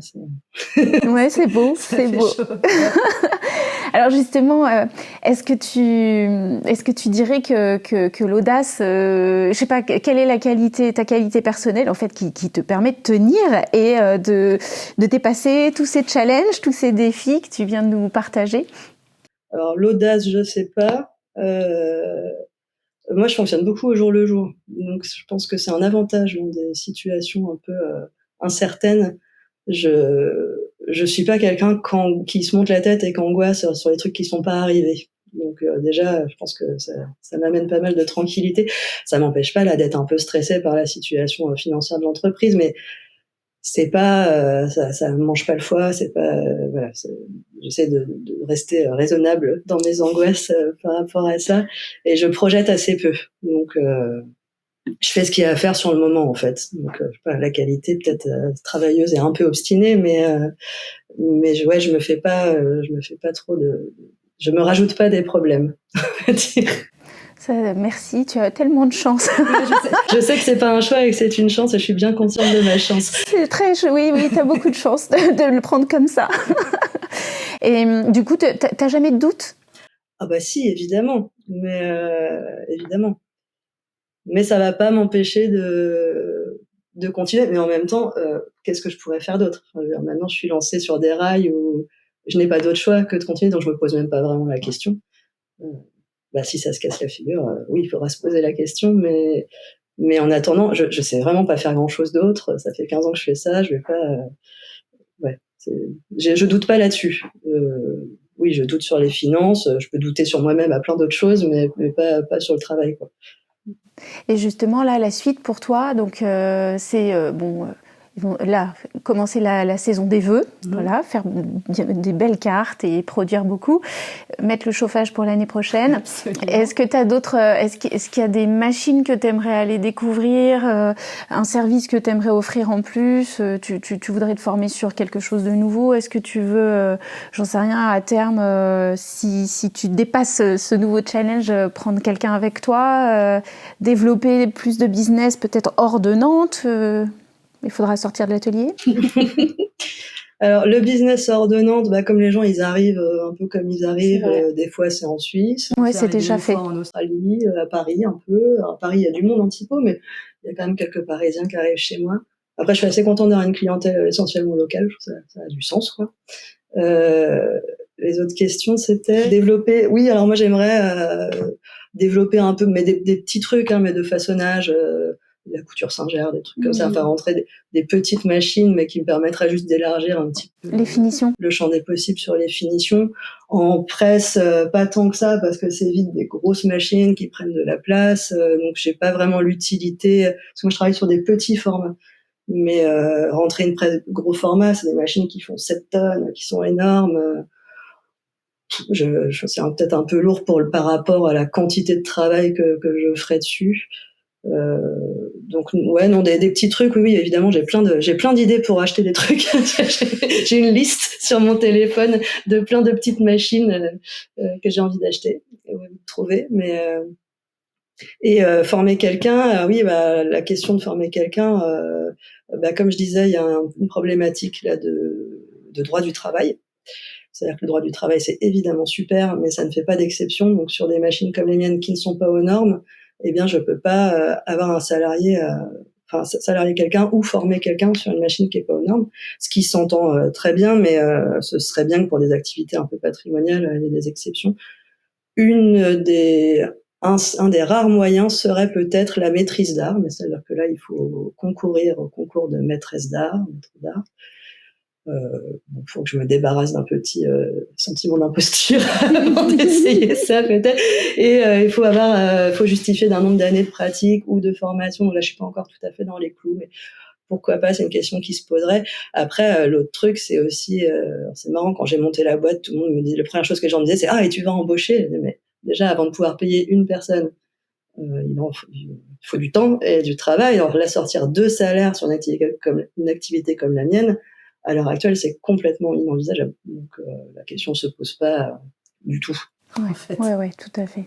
Ouais, c'est beau, c'est beau. Alors justement, est-ce que tu dirais que l'audace, je sais pas, quelle est ta qualité personnelle en fait qui te permet de tenir et de dépasser tous ces challenges, tous ces défis que tu viens de nous partager? Alors l'audace, je sais pas. Moi, je fonctionne beaucoup au jour le jour. Donc, je pense que c'est un avantage dans des situations un peu incertaines. Je suis pas quelqu'un qui se monte la tête et qui angoisse sur les trucs qui sont pas arrivés. Donc déjà, je pense que ça m'amène pas mal de tranquillité. Ça m'empêche pas là d'être un peu stressée par la situation financière de l'entreprise, mais c'est pas ça mange pas le foie, c'est pas voilà, j'essaie de rester raisonnable dans mes angoisses par rapport à ça, et je projette assez peu. Donc je fais ce qu'il y a à faire sur le moment, en fait. Donc je sais pas, la qualité peut-être travailleuse et un peu obstinée, mais je me fais pas trop je me rajoute pas des problèmes, on va dire. Ça, merci, tu as tellement de chance. Je sais que c'est pas un choix et que c'est une chance, et je suis bien consciente de ma chance. C'est très oui, tu as beaucoup de chance de le prendre comme ça. Et du coup, t'as jamais de doute? Ah bah si, évidemment, mais évidemment. Mais ça va pas m'empêcher de continuer. Mais en même temps, qu'est-ce que je pourrais faire d'autre? Enfin, je veux dire, maintenant, je suis lancée sur des rails où je n'ai pas d'autre choix que de continuer, donc je me pose même pas vraiment la question. Bah, si ça se casse la figure, oui, il faudra se poser la question, mais en attendant, je sais vraiment pas faire grand-chose d'autre. Ça fait 15 ans que je fais ça, je vais pas... je doute pas là-dessus. Oui, je doute sur les finances, je peux douter sur moi-même à plein d'autres choses, mais pas sur le travail, quoi. Et justement, là, la suite pour toi, donc c'est ils vont là commencer la saison des vœux, voilà, faire des belles cartes et produire beaucoup, mettre le chauffage pour l'année prochaine. Absolument. Est-ce que t'as d'autres, est-ce qu'il y a des machines que t'aimerais aller découvrir, un service que t'aimerais offrir en plus, tu voudrais te former sur quelque chose de nouveau? Est-ce que tu veux, j'en sais rien, à terme, si tu dépasses ce nouveau challenge, prendre quelqu'un avec toi, développer plus de business peut-être hors de Nantes? Il faudra sortir de l'atelier. Alors, le business hors de Nantes, comme les gens, ils arrivent un peu comme ils arrivent. Des fois, c'est en Suisse. Ouais, c'est déjà fait. En Australie, à Paris, un peu. Alors, à Paris, il y a du monde en typo, mais il y a quand même quelques Parisiens qui arrivent chez moi. Après, je suis assez contente d'avoir une clientèle essentiellement locale. Je trouve ça a du sens, quoi. Les autres questions, c'était développer. Oui, alors moi, j'aimerais développer un peu, mais des petits trucs, mais de façonnage. La couture Singer, des trucs comme ça, enfin rentrer des petites machines, mais qui me permettraient juste d'élargir un petit peu les finitions, le champ des possibles sur les finitions. En presse, pas tant que ça, parce que c'est vite des grosses machines qui prennent de la place, donc j'ai pas vraiment l'utilité, parce que moi je travaille sur des petits formats, mais rentrer une presse gros format, c'est des machines qui font 7 tonnes, qui sont énormes. C'est peut-être un peu lourd par rapport à la quantité de travail que je ferai dessus. Donc ouais, non, des petits trucs, oui, évidemment, j'ai plein d'idées pour acheter des trucs. J'ai une liste sur mon téléphone de plein de petites machines que j'ai envie d'acheter et de trouver, mais former quelqu'un, oui, la question de former quelqu'un, comme je disais, il y a une problématique là de droit du travail. C'est-à-dire que le droit du travail, c'est évidemment super, mais ça ne fait pas d'exception. Donc sur des machines comme les miennes qui ne sont pas aux normes, eh bien, je peux pas avoir un salarier quelqu'un ou former quelqu'un sur une machine qui est pas aux normes, ce qui s'entend très bien, mais ce serait bien que pour des activités un peu patrimoniales, il y ait des exceptions. Un des rares moyens serait peut-être la maîtrise d'art, mais c'est-à-dire que là, il faut concourir au concours de maîtresse d'art, maître d'art. Faut que je me débarrasse d'un petit sentiment d'imposture avant d'essayer ça peut-être, et il faut justifier d'un nombre d'années de pratique ou de formation. Donc là, je suis pas encore tout à fait dans les clous, mais pourquoi pas, c'est une question qui se poserait. Après, l'autre truc, c'est aussi, c'est marrant, quand j'ai monté la boîte, tout le monde me dit, la première chose que les gens me disaient, c'est et tu vas embaucher? Mais déjà, avant de pouvoir payer une personne, il faut du temps et du travail. Alors là, sortir 2 salaires sur une activité comme la mienne, à l'heure actuelle, c'est complètement inenvisageable. Donc la question se pose pas du tout. Ouais, en fait. Ouais, tout à fait.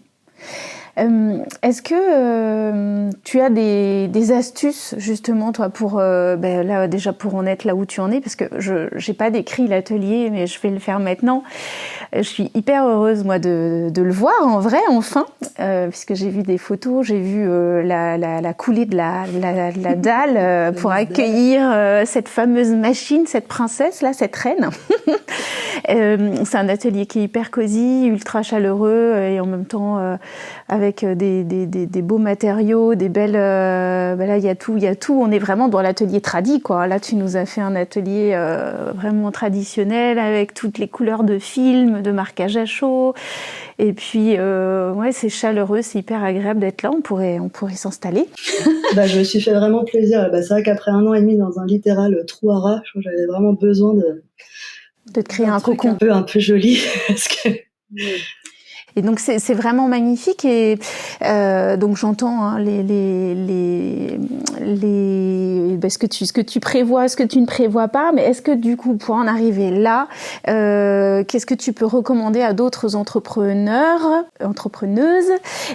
Est-ce que tu as des astuces justement toi pour là déjà pour en être là où tu en es, parce que j'ai pas décrit l'atelier, mais je vais le faire maintenant. Je suis hyper heureuse moi de le voir en vrai enfin, puisque j'ai vu des photos, j'ai vu la coulée de la dalle pour accueillir cette fameuse machine, cette princesse là, cette reine. C'est un atelier qui est hyper cosy, ultra chaleureux, et en même temps avec des beaux matériaux, des belles... là, il y a tout. On est vraiment dans l'atelier tradi, quoi. Là, tu nous as fait un atelier vraiment traditionnel, avec toutes les couleurs de film, de marquage à chaud. Et puis, c'est chaleureux, c'est hyper agréable d'être là. On pourrait s'installer. Je me suis fait vraiment plaisir. C'est vrai qu'après 1 an et demi dans un littéral trou à rats, je crois que j'avais vraiment besoin De te créer un truc cocon. un peu joli parce que Et donc c'est vraiment magnifique et donc j'entends hein, ce que tu prévois, ce que tu ne prévois pas, mais est-ce que du coup pour en arriver là, qu'est-ce que tu peux recommander à d'autres entrepreneuses,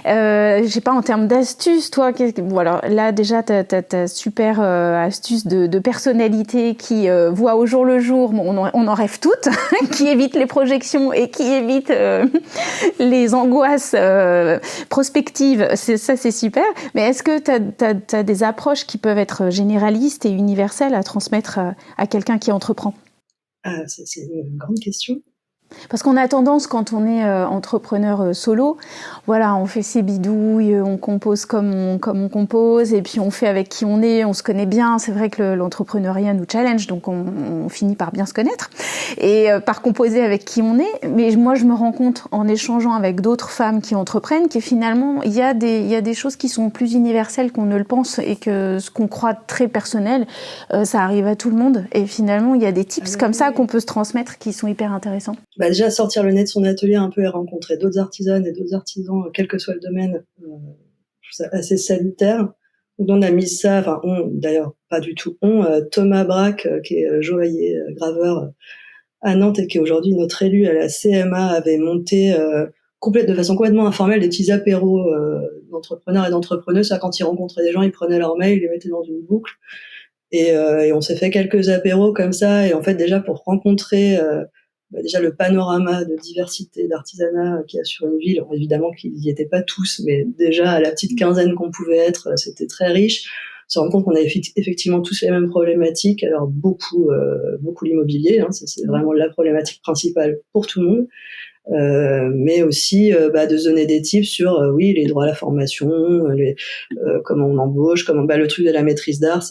je sais pas en termes d'astuces, toi, voilà, là déjà t'as super astuce de personnalité qui voit au jour le jour, on en rêve toutes, qui évite les projections et qui évite les angoisses prospectives, c'est super. Mais est-ce que t'as des approches qui peuvent être généralistes et universelles à transmettre à quelqu'un qui entreprend? C'est une grande question. Parce qu'on a tendance, quand on est entrepreneur solo, voilà, on fait ses bidouilles, on compose comme on compose, et puis on fait avec qui on est, on se connaît bien. C'est vrai que l'entrepreneuriat nous challenge, donc on finit par bien se connaître et par composer avec qui on est. Mais moi, je me rends compte en échangeant avec d'autres femmes qui entreprennent que finalement, il y a des choses qui sont plus universelles qu'on ne le pense et que ce qu'on croit très personnel, ça arrive à tout le monde. Et finalement, il y a des tips comme ça qu'on peut se transmettre qui sont hyper intéressants. Déjà, sortir le nez de son atelier un peu et rencontrer d'autres artisanes et d'autres artisans, quel que soit le domaine, je trouve ça assez salutaire. Donc, on a mis ça, d'ailleurs, pas du tout Thomas Braque, qui est joaillier, graveur à Nantes et qui est aujourd'hui notre élu à la CMA, avait monté de façon complètement informelle des petits apéros d'entrepreneurs et d'entrepreneuses. Ça, quand ils rencontraient des gens, ils prenaient leur mail, ils les mettaient dans une boucle. Et on s'est fait quelques apéros comme ça. Et en fait, déjà, pour rencontrer déjà le panorama de diversité d'artisanat qu'il y a sur une ville, alors, évidemment qu'ils n'y étaient pas tous, mais déjà à la petite quinzaine qu'on pouvait être, c'était très riche. On se rend compte qu'on avait effectivement tous les mêmes problématiques, alors beaucoup l'immobilier, hein, c'est vraiment la problématique principale pour tout le monde, mais aussi de se donner des tips sur oui, les droits à la formation, comment on embauche, le truc de la maîtrise d'art,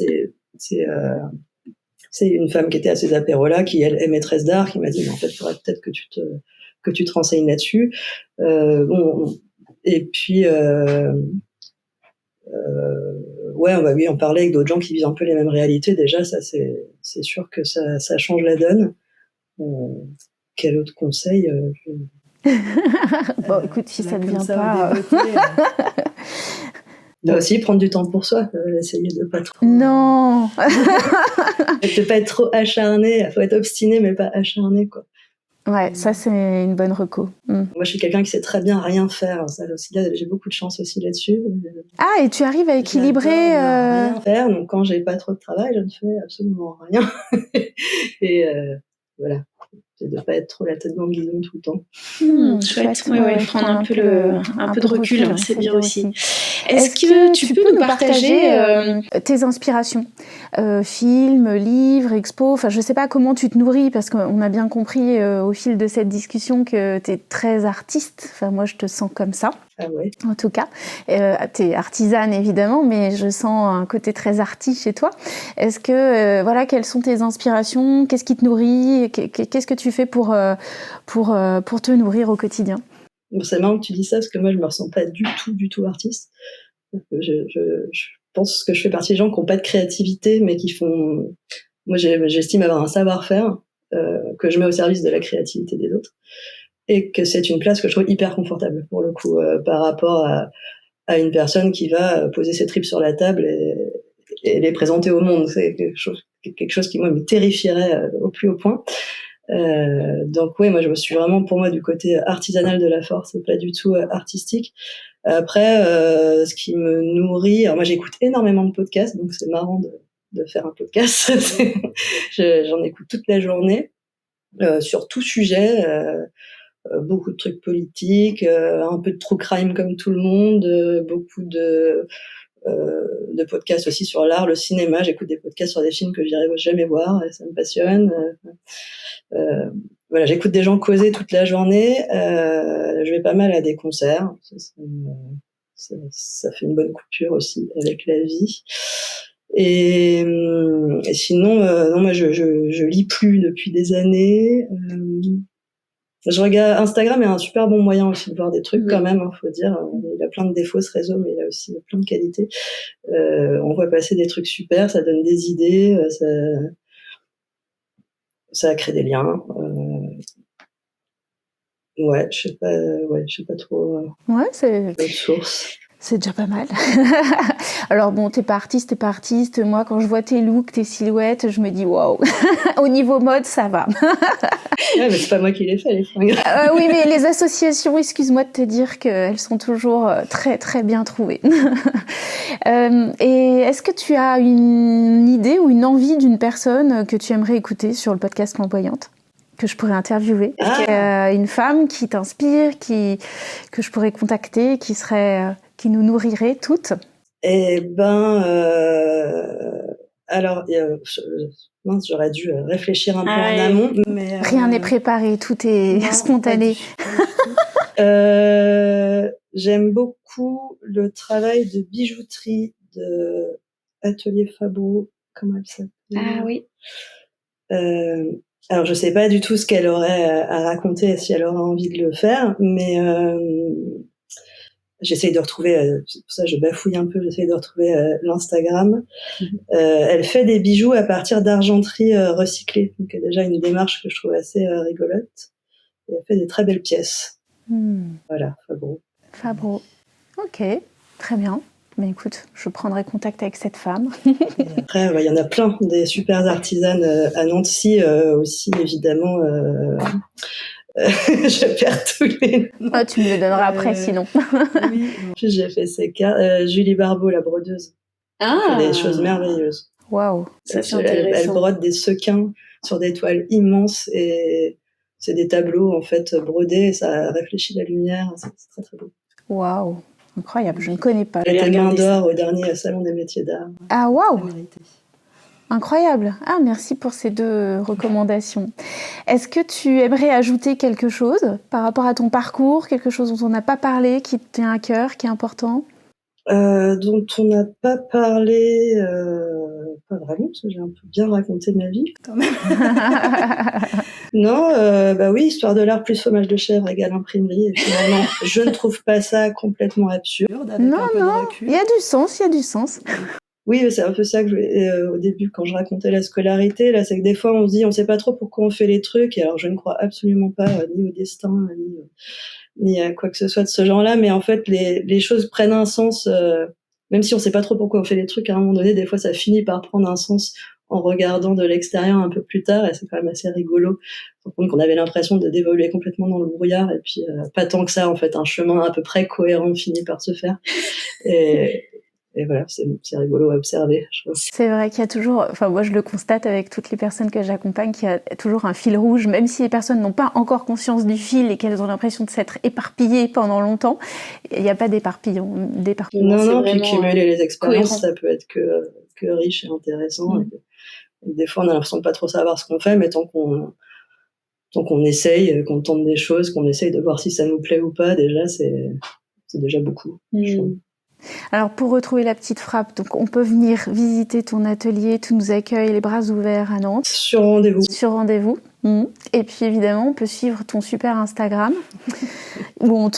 c'est une femme qui était à ces apéros-là, qui elle est maîtresse d'art, qui m'a dit mais en fait, il faudrait peut-être que tu te renseignes là-dessus. Et puis oui, on parlait avec d'autres gens qui vivent un peu les mêmes réalités. Déjà, ça c'est sûr que ça change la donne. Quel autre conseil Bon, écoute, si ça ne vient pas. Là aussi, prendre du temps pour soi, essayer de pas trop. Non. De pas être trop acharné. Il faut être obstiné, mais pas acharné, quoi. Ouais, ça c'est une bonne reco. Moi, je suis quelqu'un qui sait très bien rien faire. Ça aussi, j'ai beaucoup de chance aussi là-dessus. Ah, et tu arrives à équilibrer. Rien faire. Donc, quand j'ai pas trop de travail, je ne fais absolument rien. Et voilà. C'est de pas être trop la tête dans le guidon tout le temps. Chouette, prendre un peu de recul, c'est bien aussi. Est-ce que tu peux nous partager tes inspirations, films, livres, expos, enfin je sais pas comment tu te nourris parce qu'on a bien compris au fil de cette discussion que tu es très artiste, enfin moi je te sens comme ça. Ah ouais. En tout cas, t'es artisane évidemment, mais je sens un côté très artiste chez toi. Est-ce que quelles sont tes inspirations? Qu'est-ce qui te nourrit? Qu'est-ce que tu fais pour te nourrir au quotidien? Bon, c'est marrant que tu dis ça parce que moi je me ressens pas du tout artiste. Je pense que je fais partie des gens qui n'ont pas de créativité, mais qui font. Moi, j'estime avoir un savoir-faire que je mets au service de la créativité des autres. Et que c'est une place que je trouve hyper confortable pour le coup par rapport à une personne qui va poser ses tripes sur la table et les présenter au monde. C'est quelque chose qui moi me terrifierait au plus haut point. Donc oui, moi je me suis vraiment pour moi du côté artisanal de la force et pas du tout artistique. Après, ce qui me nourrit, alors moi j'écoute énormément de podcasts, donc c'est marrant de faire un podcast. J'en écoute toute la journée sur tout sujet. Beaucoup de trucs politiques, un peu de true crime comme tout le monde, beaucoup de podcasts aussi sur l'art, le cinéma. J'écoute des podcasts sur des films que je n'irai jamais voir, et ça me passionne. Voilà, j'écoute des gens causer toute la journée. Je vais pas mal à des concerts. Ça fait une bonne coupure aussi avec la vie. Et sinon, non, moi je lis plus depuis des années. Je regarde Instagram est un super bon moyen aussi de voir des trucs quand même, faut dire. Il a plein de défauts ce réseau, mais il a aussi plein de qualités. On voit passer des trucs super, ça donne des idées, ça crée des liens. Ouais, je sais pas trop. Ouais, c'est d'autres sources. C'est déjà pas mal. Alors bon, t'es pas artiste. Moi, quand je vois tes looks, tes silhouettes, je me dis waouh. Au niveau mode, ça va. Ouais, mais c'est pas moi qui les fais, les fringues. Oui, mais les associations, excuse-moi de te dire qu'elles sont toujours très très bien trouvées. Et est-ce que tu as une idée ou une envie d'une personne que tu aimerais écouter sur le podcast Flamboyante, que je pourrais interviewer? Est-ce qu'il y a une femme qui t'inspire, que je pourrais contacter, qui nous nourrirait toutes? Eh ben, alors, mince, j'aurais dû réfléchir un peu en amont, mais rien n'est préparé, tout est spontané. J'aime beaucoup le travail de bijouterie de Atelier Fabro, comment elle s'appelle? Ah oui. Alors, je sais pas du tout ce qu'elle aurait à raconter, si elle aurait envie de le faire, mais j'essaye de retrouver, c'est pour ça que je bafouille un peu, j'essaye de retrouver l'Instagram. Elle fait des bijoux à partir d'argenterie recyclée, donc déjà une démarche que je trouve assez rigolote. Et elle fait des très belles pièces. Voilà, Fabro. Ok, très bien. Mais écoute, je prendrai contact avec cette femme. Et après, il y en a plein, des super artisanes à Nancy aussi, évidemment. Je perds tous les noms. Ah, tu me le donneras après, sinon. Oui, j'ai fait ces cas. Julie Barbeau, la brodeuse. Elle fait des choses merveilleuses. Waouh, ça c'est intéressant. Elle brode des sequins sur des toiles immenses et c'est des tableaux en fait brodés. Et ça réfléchit la lumière. C'est très très beau. Waouh, incroyable. Je ne connais pas. Elle était main d'or au dernier salon des métiers d'art. Ah waouh. Incroyable. Ah, merci pour ces 2 recommandations. Est-ce que tu aimerais ajouter quelque chose par rapport à ton parcours, quelque chose dont on n'a pas parlé, qui te tient à cœur, qui est important? Dont on n'a pas parlé, pas vraiment, parce que j'ai un peu bien raconté ma vie quand même. Non, bah oui, histoire de l'art plus fromage de chèvre égale imprimerie. Et finalement, je ne trouve pas ça complètement absurde. Avec un peu de recul. Il y a du sens. Oui, c'est un peu ça que au début, quand je racontais la scolarité, là, c'est que des fois, on se dit, on sait pas trop pourquoi on fait les trucs, et alors je ne crois absolument pas ni au destin, ni à quoi que ce soit de ce genre-là, mais en fait, les choses prennent un sens, même si on sait pas trop pourquoi on fait les trucs, à un moment donné, des fois, ça finit par prendre un sens en regardant de l'extérieur un peu plus tard, et c'est quand même assez rigolo. Par contre, qu'on avait l'impression de d'évoluer complètement dans le brouillard, et puis, pas tant que ça, en fait, un chemin à peu près cohérent finit par se faire. Et voilà, c'est rigolo à observer, je trouve. C'est vrai qu'il y a toujours, enfin moi je le constate avec toutes les personnes que j'accompagne, qu'il y a toujours un fil rouge, même si les personnes n'ont pas encore conscience du fil et qu'elles ont l'impression de s'être éparpillées pendant longtemps, il n'y a pas d'éparpillement. Non, puis cumuler les expériences, cohérent. Ça peut être que riche et intéressant. Et des fois, on a l'impression de pas trop savoir ce qu'on fait, mais tant qu'on essaye, qu'on tente des choses, qu'on essaye de voir si ça nous plaît ou pas, déjà, c'est déjà beaucoup. Je trouve. Alors pour retrouver la petite frappe, donc on peut venir visiter ton atelier, tu nous accueilles les bras ouverts à Nantes. Sur rendez-vous. Et puis évidemment on peut suivre ton super Instagram où on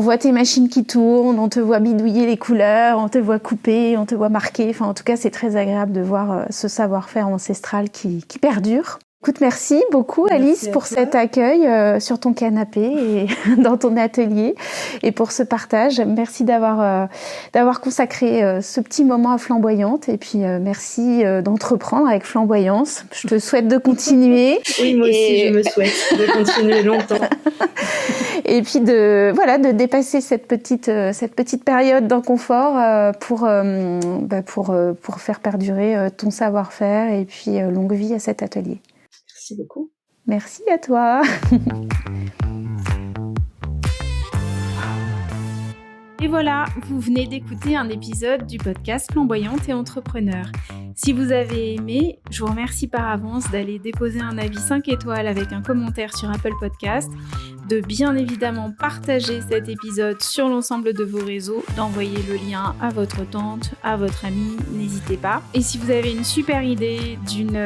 voit tes machines qui tournent, on te voit bidouiller les couleurs, on te voit couper, on te voit marquer. Enfin en tout cas c'est très agréable de voir ce savoir-faire ancestral qui perdure. Écoute, merci beaucoup Alice pour cet accueil sur ton canapé et dans ton atelier et pour ce partage. Merci d'avoir consacré ce petit moment à Flamboyante et puis merci d'entreprendre avec Flamboyance. Je te souhaite de continuer. Oui, moi aussi je me souhaite de continuer longtemps. Et puis de dépasser cette petite période d'inconfort pour faire perdurer ton savoir-faire et puis longue vie à cet atelier. Merci beaucoup. Merci à toi. Et voilà, vous venez d'écouter un épisode du podcast Flamboyante et Entrepreneur. Si vous avez aimé, je vous remercie par avance d'aller déposer un avis 5 étoiles avec un commentaire sur Apple Podcast, de bien évidemment partager cet épisode sur l'ensemble de vos réseaux, d'envoyer le lien à votre tante, à votre amie, n'hésitez pas. Et si vous avez une super idée d'une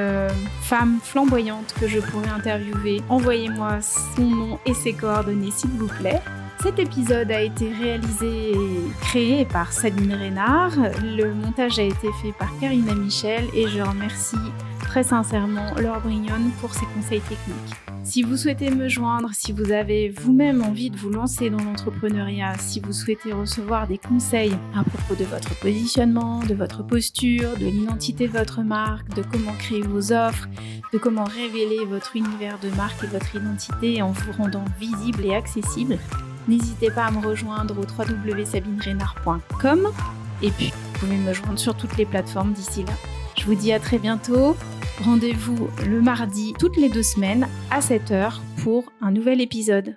femme flamboyante que je pourrais interviewer, envoyez-moi son nom et ses coordonnées s'il vous plaît. Cet épisode a été réalisé et créé par Sabine Reynard. Le montage a été fait par Karina Michel et je remercie très sincèrement Laure Brignone pour ses conseils techniques. Si vous souhaitez me joindre, si vous avez vous-même envie de vous lancer dans l'entrepreneuriat, si vous souhaitez recevoir des conseils à propos de votre positionnement, de votre posture, de l'identité de votre marque, de comment créer vos offres, de comment révéler votre univers de marque et votre identité en vous rendant visible et accessible, n'hésitez pas à me rejoindre au www.sabinereynard.com et puis vous pouvez me joindre sur toutes les plateformes d'ici là. Je vous dis à très bientôt. Rendez-vous le mardi toutes les 2 semaines à 7h pour un nouvel épisode.